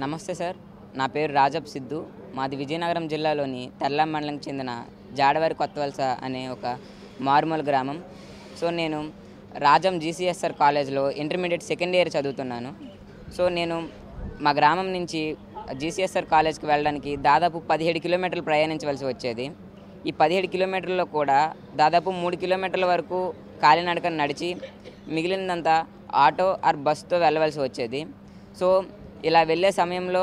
నమస్తే సార్. నా పేరు రాజబ్ సిద్ధు. మాది విజయనగరం జిల్లాలోని తర్లాం మండలంకి చెందిన జాడవారి కొత్తవలస అనే ఒక మారుమూల గ్రామం. సో నేను రాజం జీసీఎస్ఆర్ కాలేజ్లో ఇంటర్మీడియట్ సెకండ్ ఇయర్ చదువుతున్నాను. సో నేను మా గ్రామం నుంచి జీసీఎస్ఆర్ కాలేజ్కి వెళ్ళడానికి దాదాపు 17 కిలోమీటర్లు ప్రయాణించవలసి వచ్చేది. ఈ 17 కిలోమీటర్లలో కూడా దాదాపు 3 కిలోమీటర్ల వరకు కాలినడకన నడిచి మిగిలినంతా ఆటో ఆర్ బస్సుతో వెళ్ళవలసి వచ్చేది. సో ఇలా వెళ్ళే సమయంలో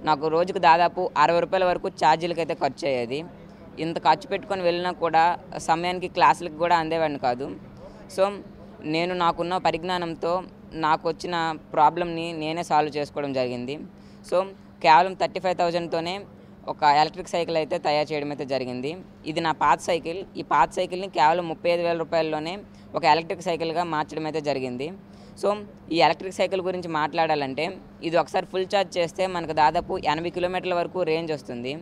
నాకు రోజుకు దాదాపు 60 రూపాయల వరకు ఛార్జీలకి అయితే ఖర్చు అయ్యేది. ఇంత ఖర్చు పెట్టుకొని వెళ్ళినా కూడా సమయానికి క్లాసులకు కూడా అందేవాడిని కాదు. సో నేను నాకున్న పరిజ్ఞానంతో నాకు వచ్చిన ప్రాబ్లమ్ని నేనే సాల్వ్ చేసుకోవడం జరిగింది. సో కేవలం 35,000తోనే ఒక ఎలక్ట్రిక్ సైకిల్ అయితే తయారు చేయడం అయితే జరిగింది. ఇది నా పాత సైకిల్. ఈ పాత సైకిల్ని కేవలం 35,000 రూపాయల్లోనే ఒక ఎలక్ట్రిక్ సైకిల్గా మార్చడం అయితే జరిగింది. సో ఈ ఎలక్ట్రిక్ సైకిల్ గురించి మాట్లాడాలంటే ఇది ఒకసారి ఫుల్ ఛార్జ్ చేస్తే మనకు దాదాపు 80 కిలోమీటర్ల వరకు రేంజ్ వస్తుంది.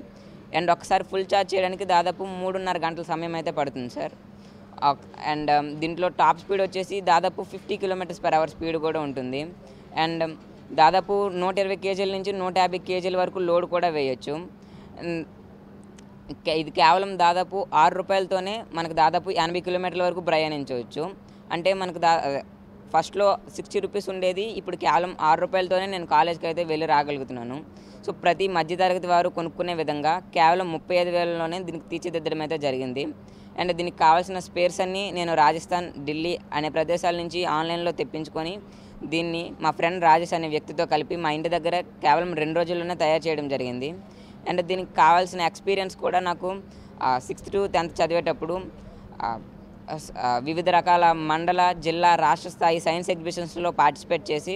అండ్ ఒకసారి ఫుల్ ఛార్జ్ చేయడానికి దాదాపు 3.5 గంటల సమయం అయితే పడుతుంది సార్. అండ్ దీంట్లో టాప్ స్పీడ్ వచ్చేసి దాదాపు 50 km/h స్పీడ్ కూడా ఉంటుంది. అండ్ దాదాపు 120 కేజీల నుంచి 150 కేజీల వరకు లోడ్ కూడా వేయచ్చు. ఇది కేవలం దాదాపు 6 రూపాయలతోనే మనకు దాదాపు 80 కిలోమీటర్ల వరకు ప్రయాణించవచ్చు. అంటే మనకు ఫస్ట్లో 60 రూపీస్ ఉండేది, ఇప్పుడు కేవలం 6 రూపాయలతోనే నేను కాలేజ్కి అయితే వెళ్ళి రాగలుగుతున్నాను. సో ప్రతి మధ్యతరగతి వారు కొనుక్కునే విధంగా కేవలం 35,000లోనే దీనికి తీర్చిదిద్దడం అయితే జరిగింది. అండ్ దీనికి కావాల్సిన స్పేర్స్ అన్నీ నేను రాజస్థాన్, ఢిల్లీ అనే ప్రదేశాల నుంచి ఆన్లైన్లో తెప్పించుకొని దీన్ని మా ఫ్రెండ్ రాజేష్ అనే వ్యక్తితో కలిపి మా ఇంటి దగ్గర కేవలం 2 రోజుల్లోనే తయారు చేయడం జరిగింది. అండ్ దీనికి కావాల్సిన ఎక్స్పీరియన్స్ కూడా నాకు 6th to 10th చదివేటప్పుడు వివిధ రకాల మండల, జిల్లా, రాష్ట్ర స్థాయి సైన్స్ ఎగ్జిబిషన్స్లో పార్టిసిపేట్ చేసి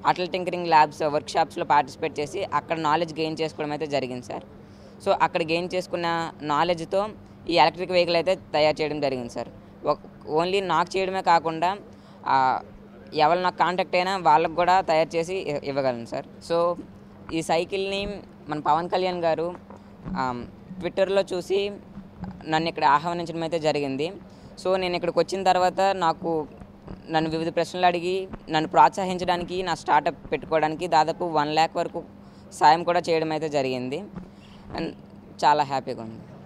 అటల్ టింకరింగ్ ల్యాబ్స్ వర్క్షాప్స్లో పార్టిసిపేట్ చేసి అక్కడ నాలెడ్జ్ గెయిన్ చేసుకోవడం అయితే జరిగింది సార్. సో అక్కడ గెయిన్ చేసుకున్న నాలెడ్జ్తో ఈ ఎలక్ట్రిక్ వెహికల్ అయితే తయారు చేయడం జరిగింది సార్. ఓన్లీ నాకు చేయడమే కాకుండా ఎవరు నాకు కాంటాక్ట్ అయినా వాళ్ళకు కూడా తయారు చేసి ఇవ్వగలను సార్. సో ఈ సైకిల్ని మన పవన్ కళ్యాణ్ గారు ట్విట్టర్లో చూసి నన్ను ఇక్కడ ఆహ్వానించడం అయితే జరిగింది. సో నేను ఇక్కడికి వచ్చిన తర్వాత నన్ను వివిధ ప్రశ్నలు అడిగి నన్ను ప్రోత్సహించడానికి, నా స్టార్టప్ పెట్టుకోవడానికి దాదాపు 1 lakh వరకు సాయం కూడా చేయడం అయితే జరిగింది. అండ్ చాలా హ్యాపీగా ఉంది.